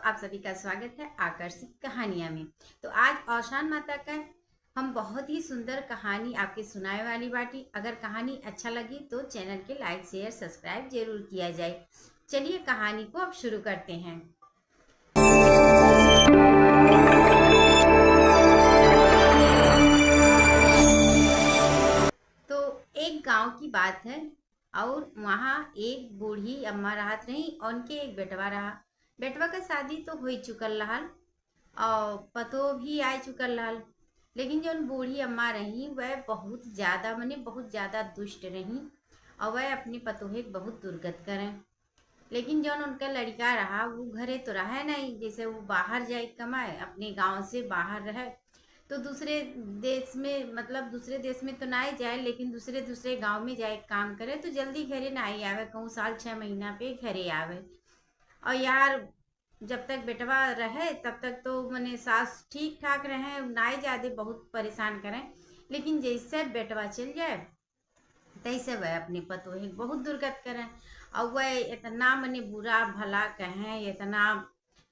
आप सभी का स्वागत है आकर्षित कहानियां में। तो आज औशान माता का हम बहुत ही सुंदर कहानी आपके सुनाए वाली बाटी। अगर कहानी अच्छा लगी तो चैनल के लाइक शेयर सब्सक्राइब जरूर किया जाए। चलिए कहानी को अब शुरू करते हैं। तो एक गांव की बात है और वहाँ एक बूढ़ी अम्मा रहत रही और उनके एक बेटवा रहा। बेटवा का शादी तो हो चुकल रहल और पतो भी आ चुकल रहल, लेकिन जो बूढ़ी अम्मा रही वह बहुत ज्यादा मने बहुत ज्यादा दुष्ट रही और वह अपनी पतोहे बहुत दुर्गत करें। लेकिन जो उनका लड़का रहा वो घरे तो रहा नहीं, जैसे वो बाहर जाए कमाए, अपने गांव से बाहर रहे तो दूसरे देश में, मतलब दूसरे देश में तो ना ही जाए लेकिन दूसरे दूसरे गांव में जाए काम करे तो जल्दी घरे ना ही आवे, कहूँ साल 6 महीना पे घरे आवे। और यार जब तक बेटवा रहे तब तक तो मने सास ठीक ठाक रहे, ना ही ज्यादा बहुत परेशान करें। लेकिन जैसे बेटवा चल जाए तैसे वह अपने पतोहे बहुत दुर्गत करें और वह इतना मने बुरा भला कहें, इतना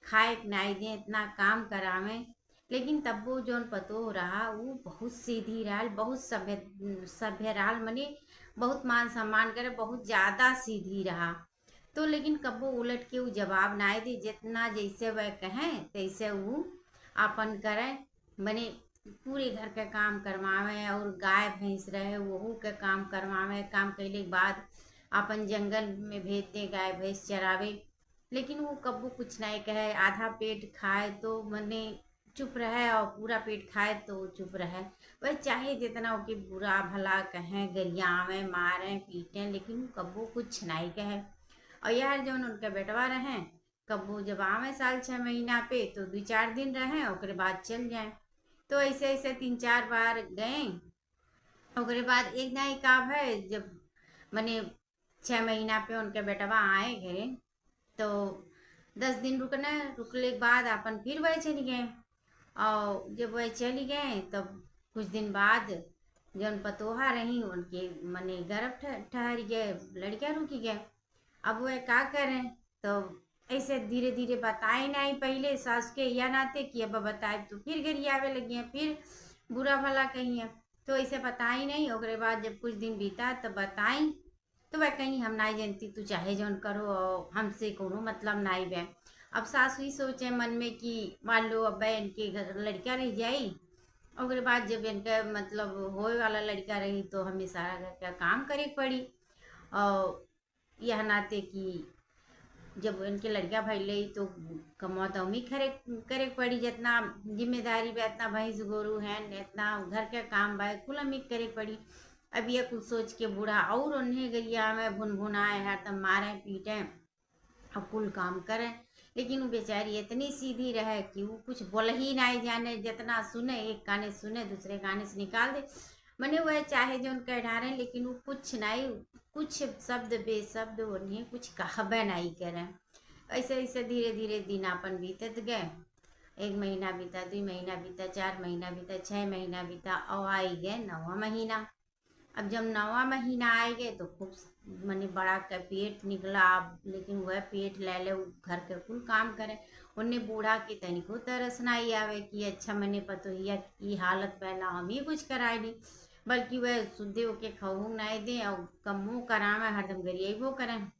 खाए नाई दे, इतना काम करावे। लेकिन तब वो जौन पतो रहा वो बहुत सीधी रहल, बहुत सभ्य सभ्य रहल, मने बहुत मान सम्मान करे, बहुत ज्यादा सीधी रहा। तो लेकिन कबो उलट के वो जवाब ना दे, जितना जैसे वह कहें तैसे वो आपन करे। मने पूरे घर का काम करवावे और गाय भैंस रहे वहू के काम करवावे, काम कैले के बाद अपन जंगल में भेज दे गाय भैंस चरावे। लेकिन वो कबू कुछ नहीं कहे, आधा पेट खाए तो मने चुप रहे और पूरा पेट खाए तो चुप रहे। वह चाहे जितना ओके बुरा भला कहें, गरियावे मारे पीटे, लेकिन वो कबू कुछ नहीं कहे। और यार जो उनका बेटवा रहे कबू जब आवे साल 6 महीना पे तो 2-4 दिन रहे और बाद चल जाए। तो ऐसे ऐसे 3-4 बार गए। ओकरे बाद एक ना एक आप है जब मने 6 महीना पे उनके बेटवा आए घरे तो 10 दिन रुकना, रुकले के बाद अपन फिर वह चली गए। और जब वह चली गए तब कुछ दिन बाद जौन पतोहा रही उनके मने गर्भ ठहर गए, लड़कियां रुकी गए। अब वह क्या करें, तो ऐसे धीरे धीरे बताए नहीं पहले सास के या नाते कि अब बताए तो फिर घर आवे लगी हैं, फिर बुरा भला कहिए। तो ऐसे बताई नहीं, ओकरे बाद जब कुछ दिन बीता तब बताई तो वह कहीं हम नहीं जानती, तू चाहे जौन करो और हमसे कोनो मतलब नहीं बे। अब सास हुई सोचे मन में कि मान लो अब इनके घर लड़का रह जाई, ओकरे बाद जब इनका मतलब होए वाला लड़का रही तो हमें सारा घर का काम करे पड़ी। और यह नाते कि जब इनके लड़का भैले तो कमवा तो हमें करे करे पड़ी, जितना जिम्मेदारी बा इतना भैंस गोरू है, इतना घर का काम बा कुल हमें करे पड़ी। अब ये कुछ सोच के बूढ़ा और उन्हें गरिया में भुन भुनाए है तब मारे पीटे और कुल काम करे। लेकिन वो बेचारी इतनी सीधी रहे कि वो कुछ बोल ही नहीं जाने, जितना सुने एक काने सुने दूसरे काने से निकाल दे। मने वह चाहे जो उनका ढारे लेकिन वो कुछ नहीं, कुछ शब्द बेशब्द उन्हें कुछ कहबे नहीं करें। ऐसे ऐसे धीरे धीरे दिन अपन बीतत गए। 1 महीना बीता, 2 महीना बीता, 4 महीना बीता, 6 महीना बीता और आई गए 9वां महीना। अब जब 9वां महीना आए गए तो खूब मने बड़ा का पेट निकला। अब लेकिन वह पेट ले ले घर के कुल काम करे, उन्हें बूढ़ा के तनिको तरस नहीं आवे कि अच्छा मने पतोहिया की हालत पहला हम ही कुछ कराए नहीं, बल्कि वह शुद्धे होके खहू नहीं दे और कमो करावे हरदम गरिएबो करें।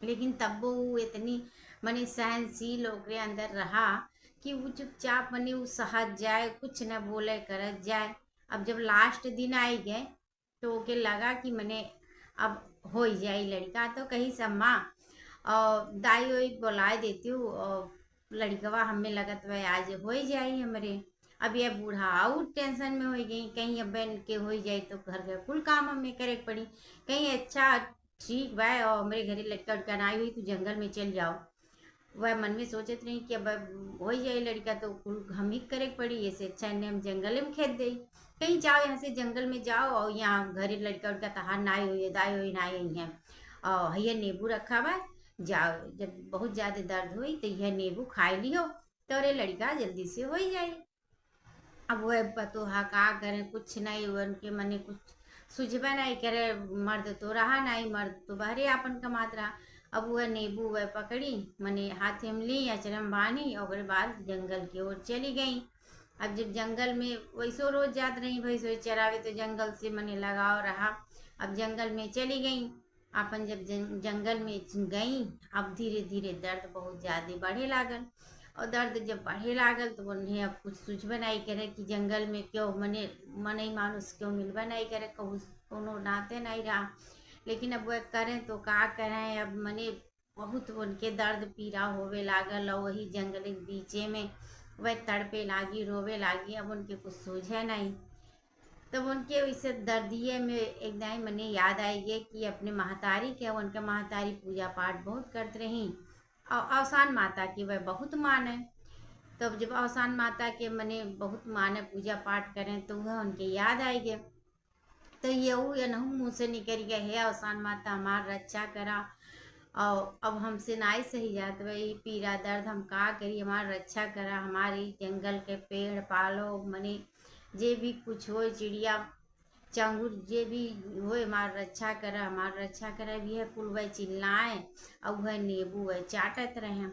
लेकिन तब वो इतनी मने सहनशील ओकरे अंदर रहा कि वो चुपचाप मने वो सहज जाए, कुछ न बोले करत जाए। अब जब लास्ट दिन आई गए तो ओके लगा कि मने अब हो ही जाए लड़का, तो कही सम्मा और दाई वाई बुलाए देती हूँ और लड़कवा हमें लगत वह आज हो ही जाए हमारे। अब यह बूढ़ा और टेंशन में हो गई, कहीं अब बहन के हो ही जाए तो घर का कुल काम हमें करे पड़ी। कहीं अच्छा ठीक बा और हमारे घरे लड़का उड़का ना आई हुई तो जंगल में चल जाओ। वह मन में सोचत रही कि अब हो ही जाए लड़का तो कुल हम ही करे पड़ी, ऐसे अच्छा इन्हें हम जंगल में खेत दे। कहीं जाओ यहाँ से जंगल में जाओ और यहाँ घरे लड़का उड़का तहार ना हुई दाई हुई ना आई है और भैया नींबू रखा बा, जाओ जब बहुत ज्यादा दर्द हुई तो यह नींबू खाए लियो तो अरे लड़का जल्दी से हो ही जाए। अब वह पतोहा का करे, कुछ नहीं उनके मने कुछ सुझबे नहीं करे। मर्द तो रहा नहीं, मर्द तो बहरे आपन कमात रहा। अब वह नींबू वह पकड़ी मने हाथे में ली अचरम बानी और बाद जंगल की ओर चली गई। अब जब जंगल में वैसो रोज जात रही भैंसो चरावे तो जंगल से मने लगाव रहा। अब जंगल में चली गई। अपन जब जंगल में गई अब धीरे धीरे दर्द बहुत ज्यादा बढ़े लागल। और दर्द जब बढ़े लागल तो उन्हें अब कुछ सूझबे नहीं करे कि जंगल में क्यों मने मनई मानुष क्यों मिलबे नहीं करे, कहूँ कोनो नाते नहीं रहा। लेकिन अब वह करें तो का करें, अब मने बहुत उनके दर्द पीड़ा होवे लागल और वही जंगल के बीचे में वह तड़पे लागी रोवे लागी। अब उनके कुछ सूझे नहीं। तब उनके वैसे दर्दिये में एकदम मने याद आई है कि अपने महतारी के उनके महतारी पूजा पाठ बहुत करते रही और अवसान माता की वह बहुत माने। तब जब अवसान माता के मने बहुत माने पूजा पाठ करें तो वह उनके याद आई गए। तो ये नहू मुँह से निकल गए, हे अवसान माता हमार रक्षा करा और अब हमसे नाई सही जात वही पीड़ा दर्द हम का करी, हमार रक्षा करा, हमारी जंगल के पेड़ पालो मने जे भी कुछ हो चिड़िया चांगुर जे भी होए हमार रक्षा करा, हमार रक्षा करा। भी है कुल वह चिल्लाए और वह नींबू वह चाटत रहे।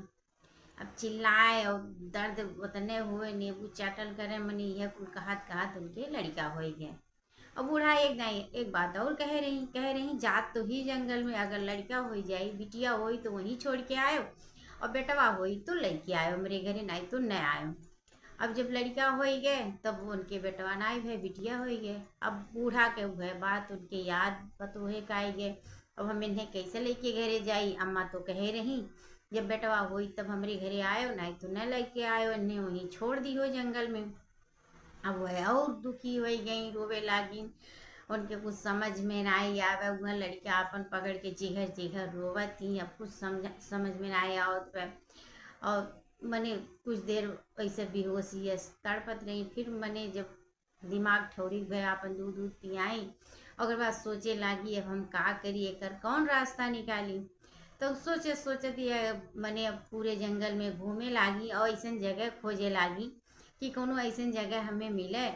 अब चिल्लाए और दर्द उतने हुए नींबू चाटल करे मने यह कुल कहत कहत उनके लड़का हो गए। अब बूढ़ा एक नहीं एक बात और कह रही जात तो ही जंगल में, अगर लड़का हो जाए बिटिया होई तो वहीं छोड़ के आयो और बेटवा होई तो लेके आयो मेरे घरे, नहीं तो न आयो। अब जब लड़का हो गए तब उनके बेटवा नाई भय बिटिया हो गए। अब बूढ़ा के भय बात उनके याद पतोहे का आई गए। अब हम इन्हें कैसे लेके घरे जाई, अम्मा तो कह रही जब बेटवा होई तब हमारे घरे आयो, नहीं तो न लेके आयो, इन्हें वहीं छोड़ दी हो जंगल में। अब वह और दुखी हो गई रोवे लागी। उनके कुछ समझ में नहीं आवे, वह लड़का अपन पकड़ के चिघर चिघर रोवत थी। अब कुछ समझ में नहीं आवत और मने कुछ देर ऐसे बेहोशी तड़पत रही। फिर मने जब दिमाग ठौरी गया अपन दूध दूध पियाई और बाद सोचे लागी अब हम का करी, एकर कौन रास्ता निकाली। तो सोचे दिया मने अब पूरे जंगल में घूमे लागी और ऐसा जगह खोजे लागी कि कोनो ऐसा जगह हमें मिले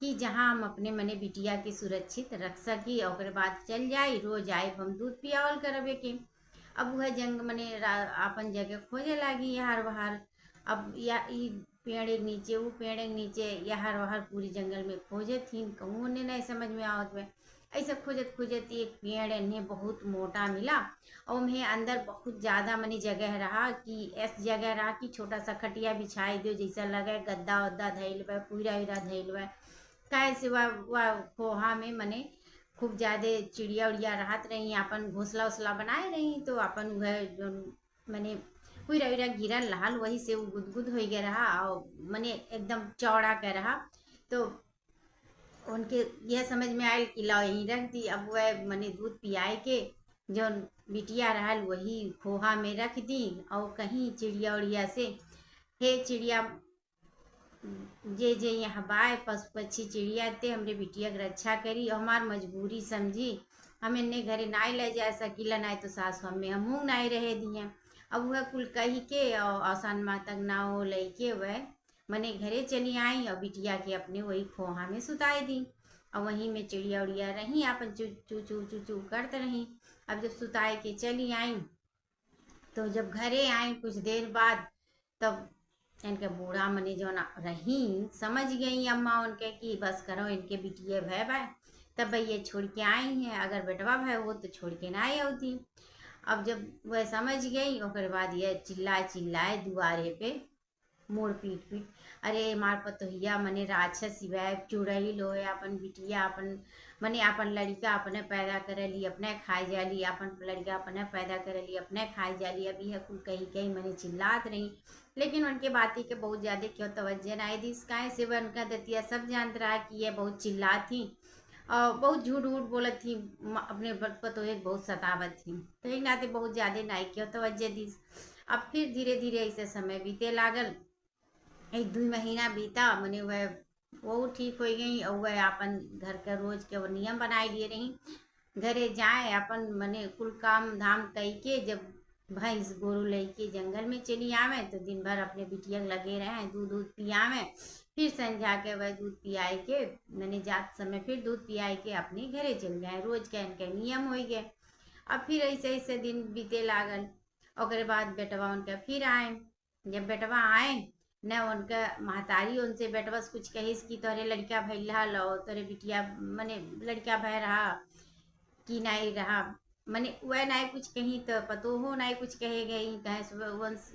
कि जहाँ हम अपने मने बिटिया के सुरक्षित रख सकी और बाद चल जाए रोज आए हम दूध पियावल करबे के। अब वह जंग मने अपन जगह खोजे लागी यार बहार। अब या पेड़ के नीचे वो पेड़ के नीचे यार वहार पूरी जंगल में खोजे थी, कहूँ उन्हें नहीं समझ में आवत में। ऐसे खोजत खोजत एक पेड़ इन्हें बहुत मोटा मिला और उन्हें अंदर बहुत ज़्यादा मनी जगह रहा कि ऐसी जगह रहा कि छोटा सा खटिया बिछाई दो जैसा लगे गद्दा वद्दा धैल बा पूरा हीरा धैल बा। काहे से वह खोहा में मने खूब ज़्यादा चिड़िया उड़िया रहत रही, अपन घोंसला उसला बनाए रही। तो अपन वह जो मने पूरा हीरा गिरल रहा वही से वो गुदगुद हो गया रहा और मने एकदम चौड़ा कर रहा। तो उनके यह समझ में आयल कि ला यहीं रख दी। अब वह मने दूध पियाए के जो बिटिया रहल वही खोहा में रख दी और कहीं चिड़िया उड़िया से हे चिड़िया जे जे यहाँ बाय पशु पक्षी चिड़िया ते हमरे बिटिया की रक्षा करी और हमार मजबूरी समझी हम इन्हें घरे नाई ले जा सकीला, नहीं तो सास हमें हमू नाई रहे दिए। अब वह कुल कही के और आसान माँ तक ना हो लेके वह मने घरे चली आई और बिटिया के अपने वही खोहा में सुताई दी और वहीं में चिड़िया उड़िया रही अपन चू चू चू चू चू करते रही। अब जब सुताई के चली आई तो जब घरे आई कुछ देर बाद तब इनके बूढ़ा मने जो ना रही समझ गई अम्मा उनके कि बस करो इनके बिटिया भय भाई तब ये छोड़ के आई हैं, अगर बेटवा भय हो तो छोड़ के ना आई होती। अब जब वह समझ गई और बाद ये चिल्लाए दुआरे पे मोड़ पीट पीट, अरे मार पतोहिया मने राक्षस सिवाय चुड़ैल हो अपन बिटिया अपन मने अपन लड़का अपने पैदा करे ली अपने खाई जाली, अपन लड़का अपने पैदा करे ली अपने खाई जाली। अब यह कुल कही कही मने चिल्लात रही। लेकिन उनके बाती के बहुत ज्यादा क्यों तवज्जो नहीं दी, काहे से वह उनका दतिया सब जानत रहा कि यह बहुत चिल्लात थी और बहुत झूठ झूठ बोलत थी, अपने पतोहे बहुत सतावत थी। तो एक नाते बहुत ज्यादा नहीं क्यों तवज्जो दी। अब फिर धीरे धीरे ऐसे समय बीते लागल, एक दो महीना बीता मने वह वो ठीक हो गई और वह अपन घर का रोज के वो नियम बनाए लिए रही। घरे जाए अपन मने कुल काम धाम कई के जब भैंस गोरू लेके जंगल में चली आवे तो दिन भर अपने बिटिया लगे रहे दूध दूध पियावे। फिर संझा के वह दूध पियाए के मैंने जात समय फिर दूध पियाए के अपने घरे चल गए, रोज के इनके नियम हो गए। अब फिर ऐसे ऐसे दिन बीते लागल। ओकरे बाद बेटवा उनका फिर आए। जब बेटवा आए न, उनका महतारी उनसे बेटवा से कुछ कहिस कि तोरे लड़का भइल हल और तोरे बिटिया मने लड़का भय रहा कि नहीं रहा, मने वह नहीं कुछ कही तो पतो हो नहीं कुछ कहे गई कहे सुबह वंश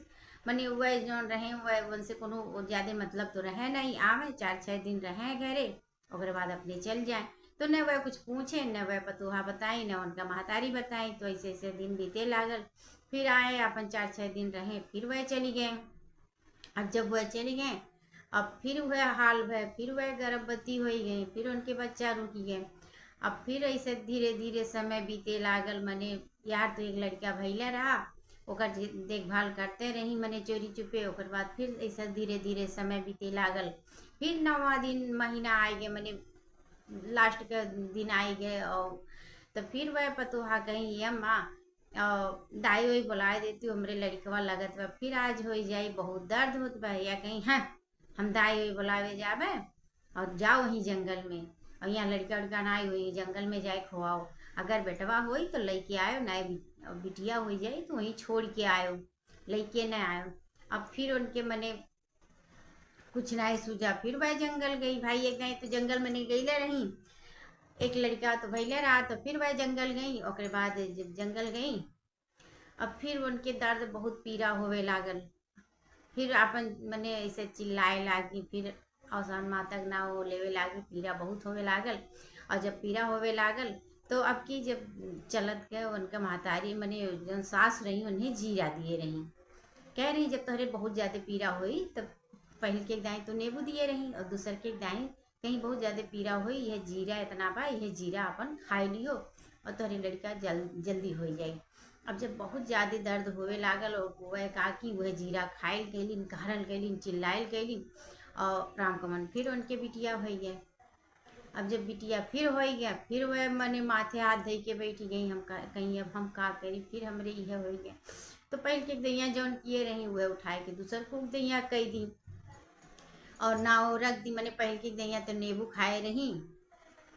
मने वह जो रहे वह उनसे कोनो ज्यादा मतलब तो रहे नहीं, आवे 4-6 दिन रहे घरे ओकरे बाद अपने चल जाए। तो न वह कुछ पूछे न वह पतोहा बताई न उनका महतारी बताई। तो ऐसे ऐसे दिन बीते लागल। फिर आए अपन 4-6 दिन रहे फिर वह चली गए। अब जब वह चली गए अब फिर वह हाल भय, फिर वह गर्भवती हो गई, फिर उनके बच्चा रुकी गए। अब फिर ऐसे धीरे धीरे समय बीते लागल। मने यार तो एक लड़का भैले रहा ओकर देखभाल करते रही मने चोरी चुपे। ओकर बाद फिर ऐसा धीरे धीरे समय बीते लागल। फिर 9वां दिन महीना आ गए, मने लास्ट के दिन आई गए। और तो फिर वह पतोहा कहीं ये माँ दाई वही बुलाए देती हमरे लड़कवा लगत बा फिर आज हो जाई बहुत दर्द होत बा, या कहीं हाँ हम दाई वही बुलावे जावे और जाओ वहीं जंगल में और यहाँ लड़का उड़का ना हुई जंगल में जाए खुआओ, अगर बेटवा होई तो लेके आयो ना, बिटिया हो जाए तो वहीं छोड़ के आयो, लेके न आयो। अब फिर उनके मने कुछ नहीं सूझा, फिर वह जंगल गई। भाई एक गई तो जंगल में नहीं गई रही, एक लड़का तो भैले रहा तो फिर वह जंगल गई। ओकरे बाद जब जंगल गई अब फिर उनके दर्द बहुत पीड़ा होवे लागल। फिर अपन मने ऐसे चिल्लाए लागी, फिर अवसान मातक ना हो लेवे लागी, पीड़ा बहुत होवे लागल। और जब पीड़ा होवे लागल तो अब की जब चलत गए उनका महतारी मने जन सास रही उन्हें जीरा दिए रही, कह रही जब तोहरे बहुत ज़्यादा पीड़ा हुई तब पहल के दाएँ तो नींबू दिए रही और दूसर के दाएँ कहीं बहुत ज़्यादा पीड़ा हुई यह जीरा इतना बा यह जीरा अपन खाई लियो और तोहरे लड़का जल्दी हो जाई। अब जब बहुत ज़्यादा दर्द होवे लागल और वह काकी वह जीरा खाइल गईलिन, कहरल गईलिन, चिल्लाइल गईलिन और राम कमन फिर उनके बिटिया हो गए। अब जब बिटिया फिर हो गया फिर वह मने माथे हाथ धो के बैठी गई, हम कहीं अब हम का करी, फिर हमरे यह हो गया। तो पहल के दैया जौन किए रही वह उठाए के दूसर को दैया कह दी और नाव रख दी। मने पहल की दैया तो नींबू खाए रही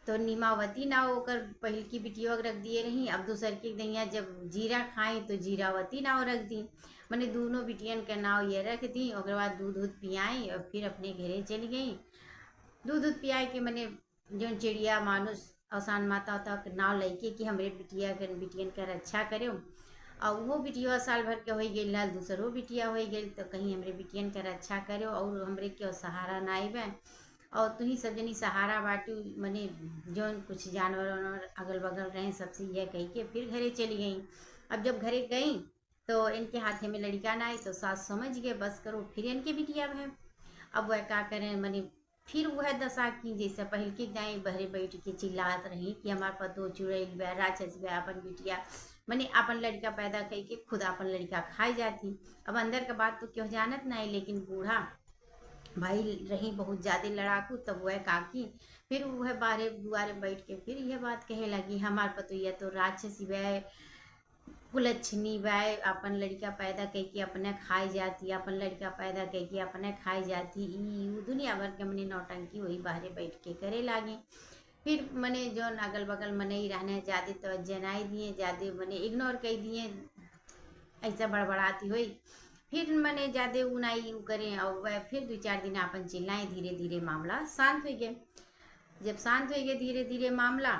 तो नीमावती नाव ओकर पहल की बिटिया रख दिए रही। अब दूसर की दैया जब जीरा खाई तो जीरावती नाव रख दी। मने दोनों बिटियन के नाव ये रख दी। ओकर बाद दूध पियाई और फिर अपने घरे चली गई। दूध पियाए के मने जौन चिड़िया मानुष असान माता होता के नाव लेके कि हमरे बिटियन के रक्षा करे। और वो बिटिया साल भर के हो गई लाल दूसरो बिटिया हो गई तो कहीं हमरे बिटियन के रक्षा करो और हमरे के सहारा ना आइबे और तुही सब जनी सहारा बाटू। मने जौन कुछ जानवर वानवर अगल बगल रहे सबसे यह कह के फिर घरे चली गई। अब जब घरे गई तो इनके हाथे में लड़का ना आई तो सास समझ गए बस करो फिर इनके बिटिया है। अब वह क्या करें मने फिर वह दशा की जैसे पहल की दाई बहरे बैठ के चिल्लात रही कि हमार पतो चुड़ैल बा राक्षस बा अपन बिटिया मने अपन लड़का पैदा करके खुद अपन लड़का खाई जाती। अब अंदर का बात तो क्यों जानत नहीं, लेकिन बूढ़ा भाई रही बहुत ज़्यादा लड़ाकू। तब वह काकी फिर वह बारे दुआरे बैठ के फिर यह बात कहे लगी हमार पतोहिया तो राक्षसी वह कुलच्छनी वह अपन लड़का पैदा करके अपने खाई जाती, अपन लड़का पैदा करके अपने खाई जाती। दुनिया भर के मने नौटंकी वही बाहरे बैठ के करे लागे। फिर मने जौन अगल बगल मने ही रहने ज़्यादा तवज्जो नहीं दिए, ज़्यादा मने इग्नोर कर दिए, ऐसा बड़बड़ाती हुई। फिर मने ज़्यादा उनाई करें और वह फिर 2-4 दिन अपन चिल्लाएं, धीरे धीरे मामला शांत हो गया। जब शांत हो गया धीरे धीरे मामला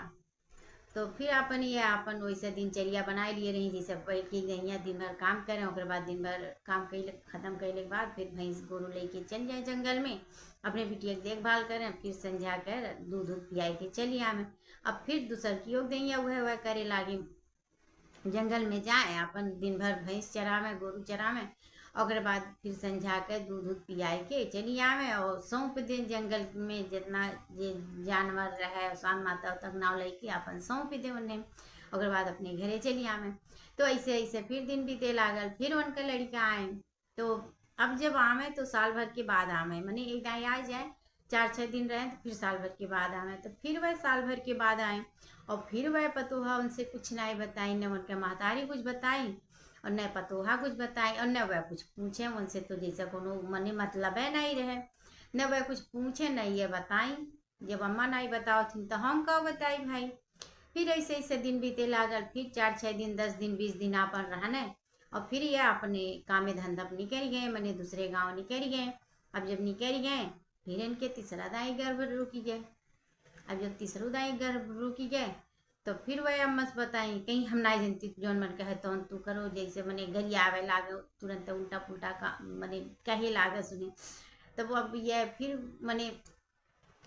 तो फिर अपन ये अपन वैसे दिनचर्या बनाए लिए रही जैसे बैठ के गैया दिन भर काम करें और बाद दिन भर काम कैले खत्म कैले के बाद फिर भैंस गोरू लेके चल जाए जंगल में अपने बिटिया की देखभाल करें, फिर संझा कर दूध पियाई के चली आवे। अब फिर दूसर की योग दैया वह करे लागे जंगल में जाए अपन दिन भर भैंस चरावे गोरू चरावे और बाद फिर संझा के दूध पियाए के चली आवे और सौंप दे जंगल में जितना जे जानवर रहे शान माता तक नाव लेके अपन सौंप दे उन्हें और बाद अपने घरे चली आवे। तो ऐसे ऐसे फिर दिन बीते लागल। फिर उनका लड़का आए तो अब जब आवे तो साल भर के बाद आवे, मने एक दाई आ जाए 4-6 दिन रहे तो फिर साल भर के बाद आवे। तो फिर वह साल भर के बाद आए और फिर वह पतोहा उनसे कुछ नहीं बताई, न उनके महतारी कुछ बताई और न पतोहा कुछ बताई और न वह कुछ पूछे उनसे। तो जैसा कोनो मने मतलब है नहीं रहे, न वह कुछ पूछे न ये बताई। जब अम्मा नहीं बताओ थी तो हम कब बताई भाई। फिर ऐसे ऐसे दिन बीते लागल, फिर 4-6 दिन 10 दिन 20 दिन अपन रहने, और फिर ये अपने कामे धंधा पर निकल गए, मैंने दूसरे गांव निकल गए। अब जब निकल गए, फिर इनके तीसरा दाई गर्भ रुकी गए। अब जब तीसरो दाई गर्भ रुकी गए, तो फिर वह अम्मस बताई, कहीं हम ना जानती जौन मन कहे तौन तू करो, जैसे मने गरी आवे लागे तुरंत उल्टा पुल्टा का मने कहे लागे सुने। तब अब यह फिर मने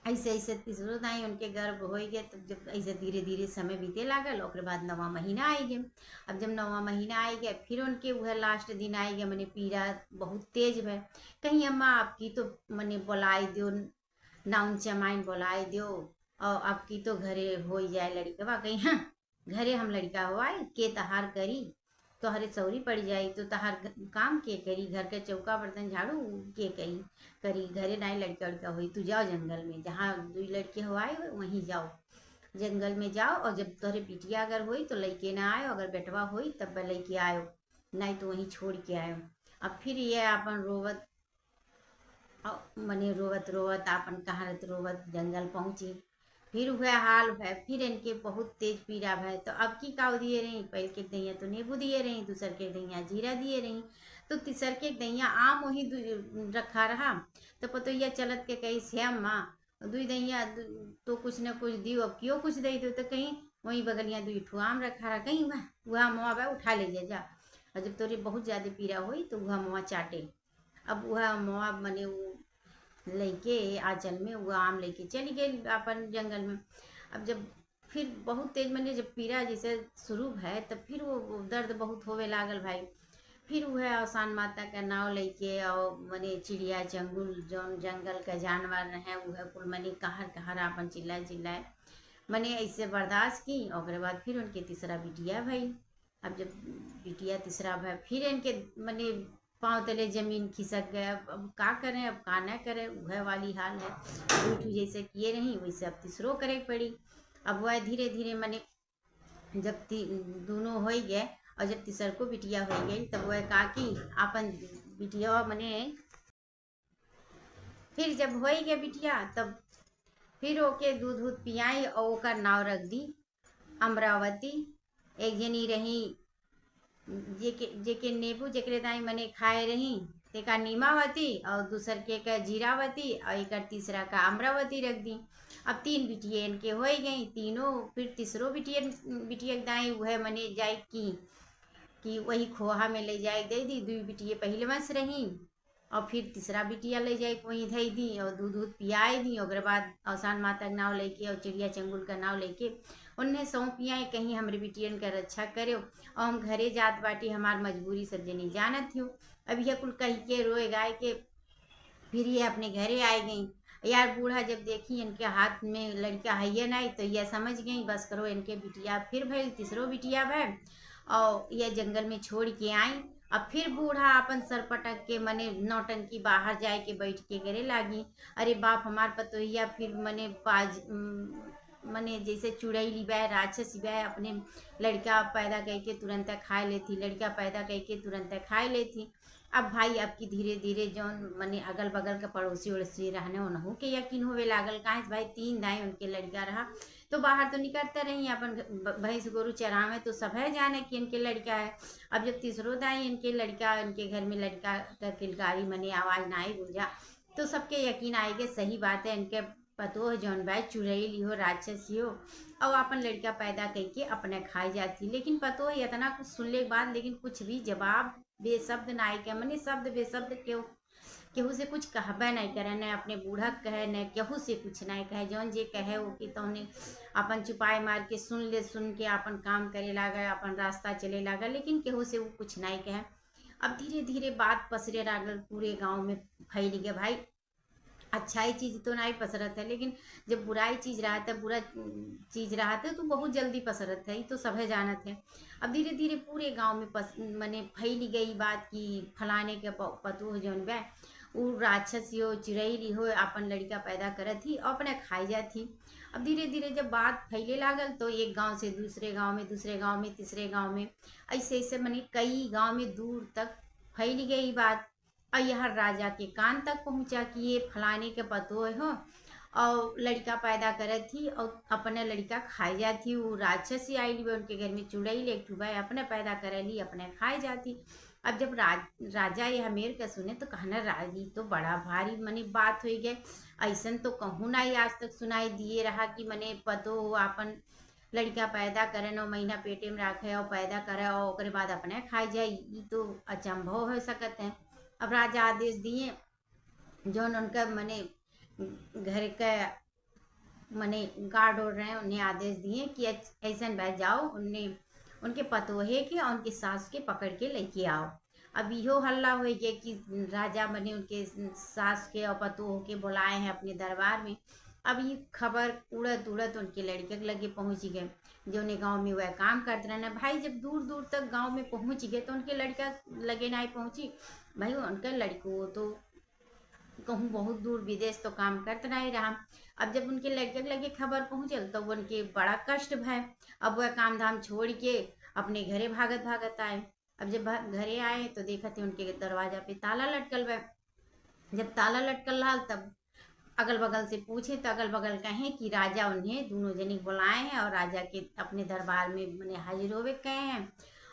ऐसे ऐसे तीसरो दाई उनके गर्भ हो गए। तब जब ऐसे धीरे धीरे समय बीते लागल, ओकरे बाद 9वां महीना आई गए। अब जब 9वां महीना आई गए, फिर उनके वह लास्ट दिन आई गए, मने पीड़ा बहुत तेज है। कहीं अम्मा आपकी तो मने बुलाई दो, नाउन चमाइन बुलाई दो, और आपकी तो घरे हो जाए लड़का, कहीं हाँ घरे हम लड़का हो आए के तहार करी, तो हरे सौरी पड़ जाई, तो तहार काम के करी, घर के चौका बर्तन झाड़ू के करी घरे नाई लड़का लड़का हुई, तू जाओ जंगल में, जहाँ 2 लड़के हो आए वहीं जाओ, जंगल में जाओ, और जब तोहरे बिटिया अगर हुई तो लड़के ना आयो, अगर बेटवा हुई तब लड़के आयो, नहीं तो वहीं छोड़ के आयो। अब फिर ये अपन रोवत मने रोवत रोवत अपन कहारत रोवत जंगल पहुंची। फिर वह हाल भय, फिर इनके बहुत तेज पीड़ा भय। तो अब की काव दिए रही, पहल के दैया तो नींबू दिए रही, दूसर के दैया जीरा दिए रही, तो तीसर के दैया आम वही रखा रहा। तो पतोहिया चलत के कही श्याम माँ 2 दैया तो कुछ न कुछ दियो, अब क्यों कुछ दे दो, तो कहीं वही बगलिया 2 ठू आम रखा रहा, कहीं वह मुआ बा उठा ले जा, और जब तोरे बहुत ज्यादा पीड़ा हुई तो वह मुआ चाटे। अब वह मुआ मने लेके आंचल में वो आम लेके चली गई अपन जंगल में। अब जब फिर बहुत तेज मने जब पीड़ा जैसे शुरू है, तब फिर वो दर्द बहुत होवे लागल भाई। फिर वह आसान माता का नाव लेके, और मने चिड़िया चंगुल जौन जंगल का जानवर है वह कुल मने कहर कहर अपन चिल्लाए चिल्लाए मने ऐसे बर्दाश्त की। और बाद फिर उनके तीसरा बिटिया भाई। अब जब बिटिया तीसरा भाई, फिर इनके मने पाँव तले जमीन खिसक गए। अब का करें, अब का न करें, वह वाली हाल है। उठू जैसे किए रही वैसे अब तीसरो करे पड़ी। अब वह धीरे धीरे मने जब दोनों हो गए, और जब तीसर को बिटिया हो गई, तब वह का की अपन बिटिया मने फिर जब हो गया बिटिया, तब फिर ओके दूध दूध पियाई, और ओकर नाव रख दी अमरावती। एक जनी रही जेके नींबू जेकरे दाई मने खाए रही, तेका नीमावती, और दूसर के का जीरावती, और एक तीसरा का अमरावती रख दी। अब 3 बिटिया इनके हो गई तीनों। फिर तीसरो बिटिया दाई वह मने जाए कि वही खोहा में ले जाए दे दी। 2 बिटिया पहले बस रही, और फिर तीसरा बिटिया ले जाए वहीं धई दी, और दूध दूध पियाई दी। और बाद अवसान माता का नाव लेके और चिड़िया चंगुल का नाव लेके उन्हें सौंपियाँ, कहीं हमारे बिटियन का रक्षा करे, और हम घरे जात बाटी, हमार मजबूरी सब जनी जानत हो। अब यह कुल कही के रोए गाय के फिर ये अपने घरे आए गई। यार बूढ़ा जब देखी इनके हाथ में लड़का है नहीं, तो यह समझ गई बस करो इनके बिटिया फिर भैल तीसरो बिटिया भैल, और यह जंगल में छोड़ के आई। अब फिर बूढ़ा अपन सर पटक के मने नौटंकी बाहर जाए के बैठ के करे लागी। अरे बाप हमार पतोहिया फिर मने मने जैसे चुड़ैली बे राक्षसी बे, अपने लड़का पैदा करके तुरंत खाए लेती, लड़का पैदा करके तुरंत खाए लेती। अब भाई आपकी धीरे धीरे जौन मने अगल बगल के पड़ोसी उड़ोसी रहने उन्हों के यकीन होवे लागल, काहे भाई 3 दाई उनके लड़का रहा, तो बाहर तो निकलते रही अपन भैंस गोरू चरावे, तो सब है जाने कि इनके लड़का है। अब जब तीसरो दाई इनके लड़का, इनके घर में लड़का का किलकारी मने आवाज ना आई गुंजा, तो सबके यकीन आएगे सही बात है इनके पतो जौन बाय चुड़ैली हो राक्षसी हो, और अपन लड़का पैदा करके अपने खाई जाती। लेकिन पतो है इतना कुछ सुनने के बाद, लेकिन कुछ भी जवाब बेशब्द नाई के मने शब्द बेशब्द केहू से कुछ कहबे नहीं करे, न अपने बूढ़ा कहे न केहू से कुछ नहीं कहे, जौन जे कहे वो कि तौने अपन चुपाई मार के सुन ले, सुन के अपन काम करे लागे, अपन रास्ता चले लागे, लेकिन केहू से वो कुछ नहीं कहे। अब धीरे धीरे बात पसरे लागल, पूरे गांव में फैल गया भाई। अच्छाई चीज़ तो नहीं पसरत है, लेकिन जब बुराई चीज़ रहा था, बुरा चीज़ रहा था, तो बहुत जल्दी पसरत है, ये तो सभी जानत है। अब धीरे धीरे पूरे गांव में मने फैली गई बात कि फलाने के पतोह जौन बे वो राक्षसी हो चिड़ैली हो, अपन लड़का पैदा करत थी और अपने खाई जाती। अब धीरे धीरे जब बात फैले लागल, तो एक गांव से दूसरे गांव में, दूसरे गांव में तीसरे गांव में, ऐसे ऐसे मने कई गांव में दूर तक फैली गई बात। और यह राजा के कान तक पहुंचा कि ये फलाने के पतो हो, और लड़का पैदा करत थी और अपने लड़का खाई जाती। वो राक्षस ही आई उनके घर में चुड़ैल एक ठुबा अपने पैदा करेली अपने खाई जाती। अब जब राजा ये हमेर का सुने तो कहना राजी तो बड़ा भारी मने बात हो गए। ऐसन तो कहूँ ना ही आज तक सुनाई दिए रहा कि मने पतो हो अपन लड़का पैदा करे 9 महीना पेटे में रखे और पैदा करे और ओकरे बाद अपने खाई जाए। ये तो अचंभव हो सकत है। अब राजा आदेश दिए जौन उनका मने घर का मने गार्ड हो रहे हैं उन्हें आदेश दिए कि ऐसा बैठ जाओ उन्हें उनके पतोहे के और उनके सास के पकड़ के लेके आओ। अब इहो हल्ला हो गया कि राजा मने उनके सास के और पतोह के बुलाए हैं अपने दरबार में। अब ये खबर उड़त उड़त उनके लड़के के लगे पहुंच गए जो उन्हें गांव में वह काम करते रहना। भाई जब दूर दूर तक गांव में पहुंच गए तो उनके लड़का लगे ना पहुंची। भाई उनका लड़को तो कहूँ बहुत दूर विदेश तो काम करते नहीं रहा। अब जब उनके लड़के लगे खबर पहुंचल तो उनके बड़ा कष्ट भय। अब वह काम धाम छोड़ के अपने घरे भागत भागत आए। अब जब घरे आए तो देखा थे उनके दरवाजा पे ताला लटकल बा। जब ताला लटकल रहा तब अगल बगल से पूछे तो अगल बगल कहे कि राजा उन्हें दोनों जनी बुलाए हैं और राजा के अपने दरबार में मैंने हाजिर होवे कहे हैं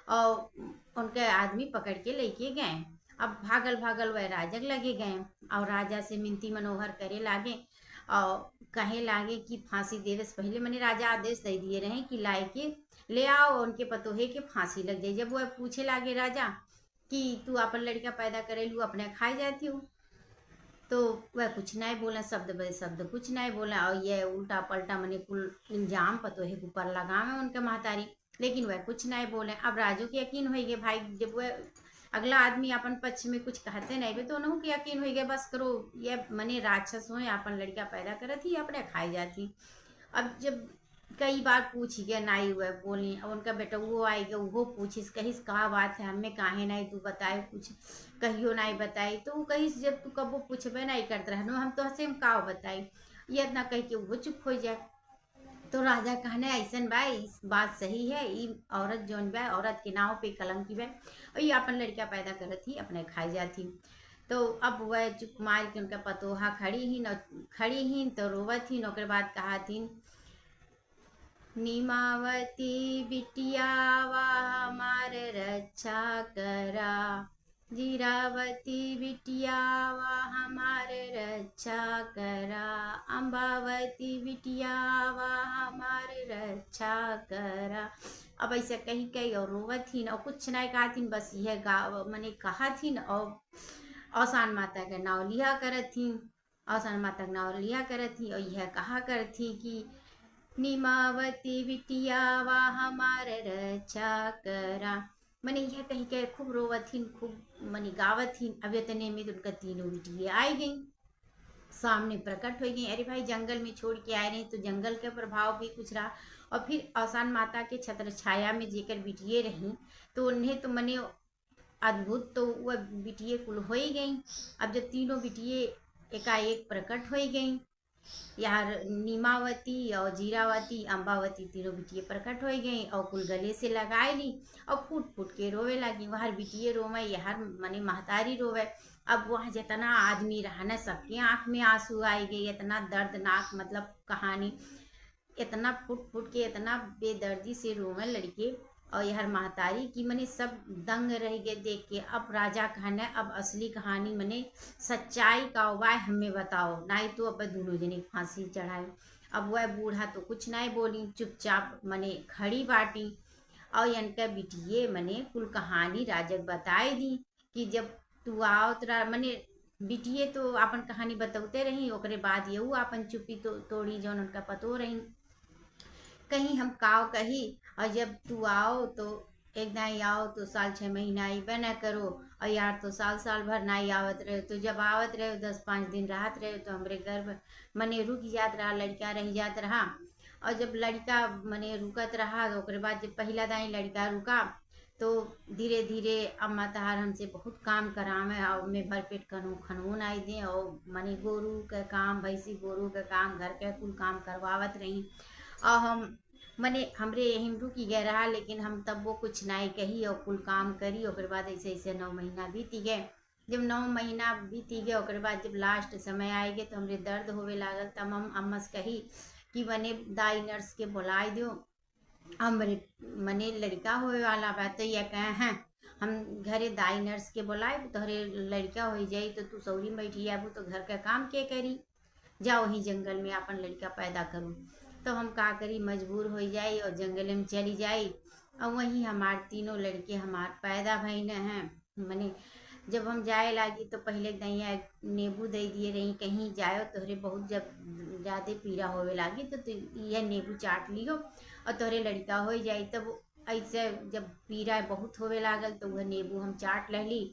और उनके आदमी पकड़ के लेके गए। अब भागल भागल वह राजक लगे गए और राजा से मिनती मनोहर करे लागे और कहे लागे कि फांसी देवे से पहले मैंने राजा आदेश दे दिए रहे कि लाए के ले आओ उनके पतोहे के फांसी लग जाए। जब वह पूछे लागे राजा कि तू अपन लड़का पैदा करेलू अपने खाई जाती हूँ तो वह कुछ नहीं बोला शब्द बदे शब्द कुछ नहीं बोला और यह उल्टा पलटा मने कुल इल्जाम पतोहे के ऊपर लगावे उनके महतारी लेकिन वह कुछ नहीं बोले। अब राजू के यकीन हो गए भाई जब वह अगला आदमी अपन पक्ष में कुछ कहते नहीं बे तो उन्होंने के यकीन हो गया बस करो ये मने राक्षस हो अपन लड़का पैदा करत ही अपने खाई जाती। अब जब कई बार पूछ गया नहीं हुआ बोली अब उनका बेटा वो आएगा वो पूछिस कहिस कहा बात है हमें काहे नहीं तू बताए कुछ कहियो नहीं बताई तो वो कहिस जब तू कब वो पूछबे नहीं करते रहनो हम तो हसे हम का बताई ये इतना कह के वो चुप हो जाए। तो राजा कहने ऐसा बा इस बात सही है ये औरत जौन बा औरत के नाव पे कलम की बा और ये अपन लड़का पैदा करत ही अपने खाई जाती। तो अब वह चुप मार के उनका पतोहा खड़ी ही तो रोवत ही ओकर बाद कहा थी नीमावती बिटियावा हमार रक्षा करा जीरावती बिटियावा हमार रक्षा करा अम्बावती बिटियावा हमार रक्षा करा। अब ऐसे कही कही और रोवत थी और कुछ नहीं कहा थी बस यह मैंने कहा थी और औसान माता का नाव लिया करत थी औसान माता का नाव लिया करत थी और यह कहा कर थी कि नीमावती बिटियावा हमार रक्षा करा। मैंने यह कही के खूब रोवत थी खूब मनी गावत थी। अब इतने में उनका तीनों बिटिया आई गई सामने प्रकट हो गई। अरे भाई जंगल में छोड़ के आए रहे तो जंगल का प्रभाव भी कुछ रहा और फिर औसान माता के छत्र छाया में जेकर बिटिए रही तो उन्हें तो मने अद्भुत तो वह बिटिए कुल हो ही गई। अब जब तीनों बिटिए एकाएक प्रकट हो गई यार नीमावती और जीरावती अम्बावती तीनों बिटिए प्रकट हो गई और कुल गले से लगाए ली और फूट फूट के रोवे लगी। वहाँ बिटिए रोवे यार मने महतारी रोवे। अब वहाँ जितना आदमी रहना सबके आंख में आंसू आई गई इतना दर्दनाक मतलब कहानी इतना फुट फुट के इतना बेदर्दी से रोवे लड़के और यार महतारी की मने सब दंग रह गए देख के। अब राजा कहना अब असली कहानी मने सच्चाई का उपाय हमें बताओ नहीं तो अब दोनों जने फांसी चढ़ाए। अब वह बूढ़ा तो कुछ नहीं बोली चुपचाप मने खड़ी बाटी और इनका बिटिए मने कुल कहानी राजक बताई दी कि जब तू आओ तोरा मने बिटिए तो अपन कहानी बतौते रही ओकरे बाद यू अपन चुप्पी तो तोड़ी जौन उनका पतो रही कहीं हम काव कही और जब तू आओ तो एक दाई आओ तो साल 6 महीना आई बना करो और यार तो साल साल भर नाई आवत रहे तो जब आवत रहे 10-5 दिन राहत रहे तो हमरे घर मने रुक जात रहा लड़का रह जात रहा और जब लड़का मने रुकत रहा तो ओकरे बाद जब पहला दाई लड़का रुका तो धीरे धीरे अम्मा तहार हमसे बहुत काम करावे और मैं भरपेट खनून आई दे और मने गोरू का काम भैंसी गोरू का काम घर के कुल काम करवावत रही और हम मने हमरे यहीं रुकी गए रहा लेकिन हम तब वो कुछ नहीं कही और कुल काम करी और बाद ऐसे ऐसे 9 महीना बीती गए। जब 9 महीना बीती गए ओकरे बाद जब लास्ट समय आए गए तो हमरे दर्द होवे लागल। तब हम अम्मा से कही कि मने दाई नर्स के बुलाई दो, हमरे मने लड़का होए वाला बा। तो ये कहे हैं हम घरे दाई नर्स के बुलाए तोहरे लड़का हो जाई तो तू सौरी बैठी आबू तो घर का काम के करी, जा वहीं जंगल में अपन लड़का पैदा करूँ। तो हम का करी, मजबूर हो जाई और जंगल में चली जाई और वहीं हमार तीनों लड़के हमार पैदा भइल हैं। मने जब हम जाए लागी तो पहले दैया नींबू दे दिए रही, कहीं जायो तोहरे बहुत जब ज़्यादा पीड़ा होवे लागी तो यह नींबू चाट लियो और तोहरे लड़का हो जाई। तब ऐसे जब पीड़ा बहुत होवे लागल तो वह नींबू हम चाट लहली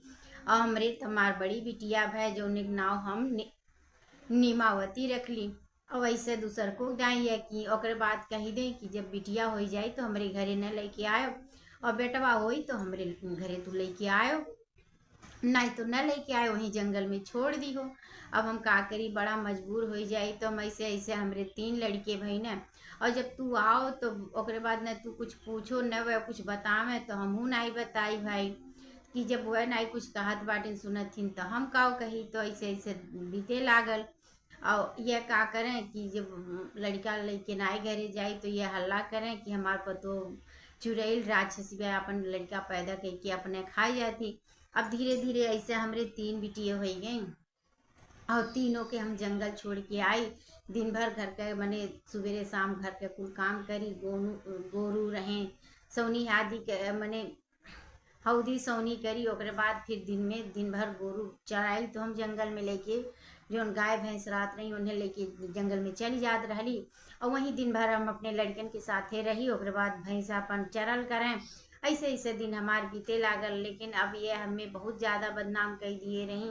और हमरे हमार बड़ी बिटिया भै जो नाव हम नीमावती रख ली। और वैसे दूसर को जाइए कि ओकरे बाद कही दे कि जब बिटिया हो जाए तो हमरे घरे न लेके आयो और बेटवा होई तो हमरे घरे तू लेके आयो, नहीं तो न लेके आए वहीं जंगल में छोड़ दी हो। अब हम का करी, बड़ा मजबूर हो जाई। तो हम ऐसे ऐसे हमरे 3 लड़के भई न, और जब तू आओ तो ओकरे बाद न तू कुछ पूछो न वह कुछ बतावे तो हमहू नहीं बताई भाई कि जब वह नहीं कुछ कहत बाटिन सुनथिन तो हम का कही। तो ऐसे ऐसे बीते लागल और यह का करें कि जब लड़का लेके नाई घरे जाई तो ये हल्ला करें कि हमार पतो चुड़ैल राक्षसी वह अपन लड़का पैदा करके अपने खाई जाती। अब धीरे धीरे ऐसे हमरे 3 बिटिया हो गई और तीनों के हम जंगल छोड़ के आई। दिन भर घर का मने सुबेरे शाम घर के कुल काम करी, गोरू रहें सौनी आदि के मने हौदी सौनी करी। ओकरे बाद फिर दिन भर गोरू चराई तो हम जंगल में लेके जो गाय भैंस रात रही उन्हें लेके जंगल में चली जात रही और वहीं दिन भर हम अपने लड़कन के साथे रही। ओकरे बाद भैंस अपन चरल करें, ऐसे ऐसे दिन हमार बीते लागल। लेकिन अब ये हमें बहुत ज़्यादा बदनाम कर दिए रही।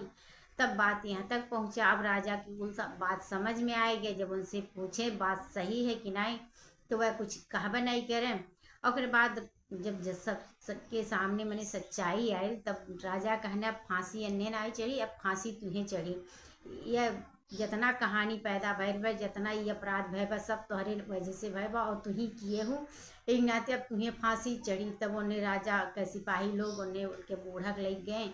तब बात यहाँ तक पहुँचा। अब राजा की कुल सब बात समझ में आएगी। जब उनसे पूछे बात सही है कि नहीं तो वह कुछ कहबा नहीं करें। और बाद जब सबके सामने मैंने सच्चाई आई तब राजा कहने अब फांसी अन्य नहीं चढ़ी, अब फांसी तुम्हें चढ़ी। यह जितना कहानी पैदा भैल बा, जितना ये अपराध भय बा सब तोहरे वजह से भय बा और तू ही किए हूँ, एक नाते अब तुम्हें फांसी चढ़ी। तब उन्हें राजा के सिपाही लोग उन्हें उनके बूढ़क ले गए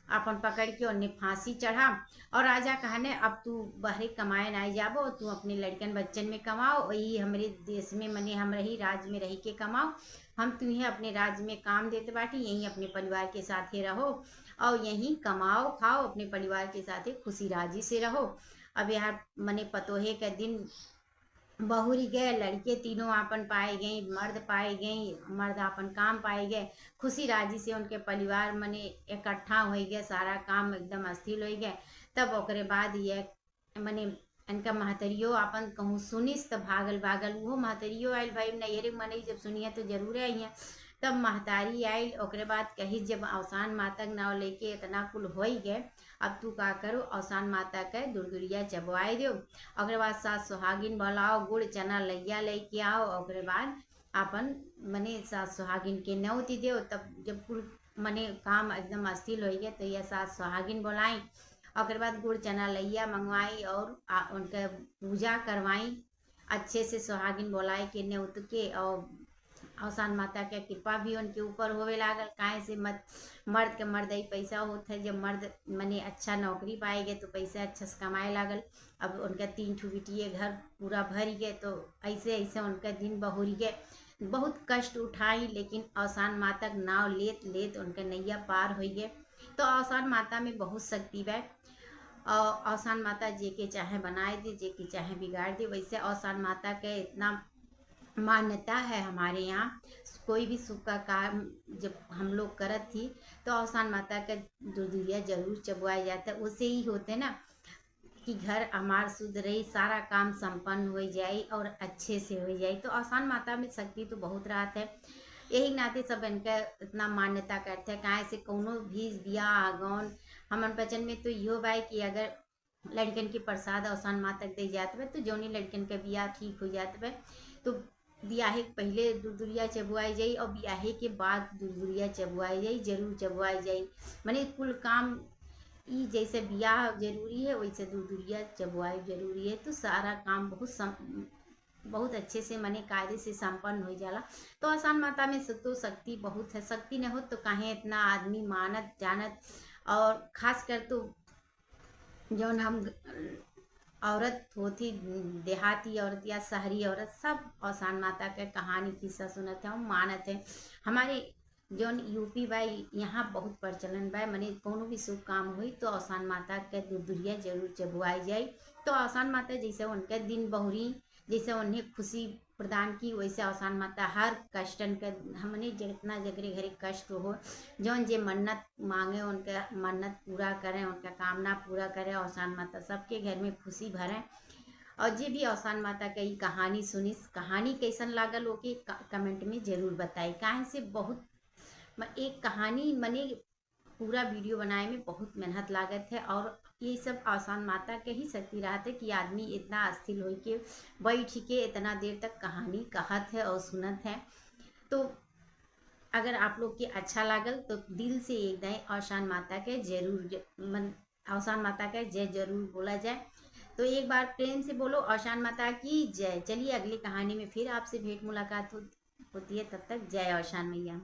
अपन पकड़ के उन्हें फांसी चढ़ा। और राजा कहने अब तू बहरे कमाए ना जाबो, तू अपने लड़कन बच्चन में कमाओ, वही हमारे देश में मने हम रही राज्य में रही के कमाओ। हम तुम्हें अपने राज्य में काम देते बाटी, यहीं अपने परिवार के साथ ही रहो और यहीं कमाओ खाओ, अपने परिवार के साथ ही खुशी राजी से रहो। अब यार मने पतोहे के दिन बहुरी गए, लड़के तीनों आपन पाए गए, मर्द पाए गए, मर्द आपन काम पाए गए, खुशी राजी से उनके परिवार मने इकट्ठा हो गए, सारा काम एकदम अस्थिर हो गए। तब ओकरे बाद ये मने इनका महतरियो अपन कहूँ सुनिस तो भागल भागल वो महतरियो आयल भाई नैहरे मने जब सुनिए तो जरूर आई हैं। तब महतारी आयल ओकरे बाद कही जब अवसान माता के नाव लेके इतना कुल हो ही गए, अब तू का करो अवसान माता के दुर्दुरिया चबवाए दो। ओकरे बाद सास सुहागिन बुलाओ, गुड़ चना लैया लेके आओ। ओकरे बाद अपन मने सास सुहागिन के न्योती दो। तब जब कुल मने काम एकदम अस्थिर हो गया तो यह सास सुहागिन बुलाई। और बाद गुड़ चना लैया मंगवाई और उनका पूजा करवाई अच्छे से, सुहागिन बुलाई के न्योत के। और अवसान माता के कृपा भी उनके ऊपर होवे लागल। काहे से मर्द के मर्द ही पैसा होता है, जब मर्द मने अच्छा नौकरी पाएंगे तो पैसा अच्छा से कमाए लागल। अब उनका 3 ठू बिटिए घर पूरा भर गए तो ऐसे ऐसे उनका दिन बहुरी गए, बहुत कष्ट उठाई। लेकिन अवसान माता के नाव लेत लेत उनका नैया पार हो गए। तो अवसान माता में बहुत शक्ति है और अवसान माता जे के चाहे बनाए दे, जे के चाहे बिगाड़ दे। वैसे अवसान माता के इतना मान्यता है हमारे यहाँ, कोई भी शुभ का काम जब हम लोग करत थी तो अवसान माता का दुर्दुरिया जरूर चबवाया जाता है। उससे ही होते ना कि घर हमार शुद्ध रही, सारा काम संपन्न हो जाए और अच्छे से हो जाए। तो अवसान माता में शक्ति तो बहुत रात है, यही नाते सब इनका इतना मान्यता करते हैं। काहे से कोनो भी बियाह गौन हमन बचन में तो यो बाई कि अगर लड़कन के प्रसाद अवसान माता दे जाते तो जोनी लड़कन का बियाह ठीक हो जाते है तो बियाहे के पहले दुर्दुरिया चबुआई जाई और बियाहे के बाद दुर्दुरिया चबुआई जाई, जरूर चबुआई जाई। मने कुल काम ई जैसे बियाह जरूरी है वैसे दुर्दुरिया चबुआई जरूरी है। तो सारा काम बहुत अच्छे से मने कायदे से संपन्न हो जाला। तो अवसान माता में तो शक्ति बहुत है, शक्ति न हो तो काहे इतना आदमी मानत जानत और खास कर तो जौन हम औरत होती, देहाती औरत या शहरी औरत, सब औसान माता के कहानी किस्सा सुनत है और मानत है। हमारे जौन यूपी बा यहाँ बहुत प्रचलन बा, मने कोनो भी शुभ काम हुई तो औसान माता के दुदुरिया जरूर चबुआई जाए। तो औसान माता जैसे उनके दिन बहुरी, जैसे उन्हें खुशी प्रदान की, वैसे औसान माता हर कष्टन के, हमने जितना जगरे घरे कष्ट हो, जौन जे मन्नत मांगे उनके मन्नत पूरा करें, उनका कामना पूरा करें, औसान माता सबके घर में खुशी भरें। और जे भी औसान माता के ई कहानी सुनिस, कहानी कैसन लागल ओके कमेंट में जरूर बताई। काहे से बहुत एक कहानी मने पूरा वीडियो बनाए में बहुत मेहनत लागत है, और ये सब औसान माता के ही शक्ति रहत है कि आदमी इतना अस्थिर हो के बैठ के इतना देर तक कहानी कहत है और सुनत है। तो अगर आप लोग के अच्छा लागल तो दिल से एक दाएं औसान माता के जरूर औसान माता के जय जरूर बोला जाए। तो एक बार प्रेम से बोलो औसान माता की जय। चलिए अगली कहानी में फिर आपसे भेंट मुलाकात होती है, तब तक जय औसान मैया।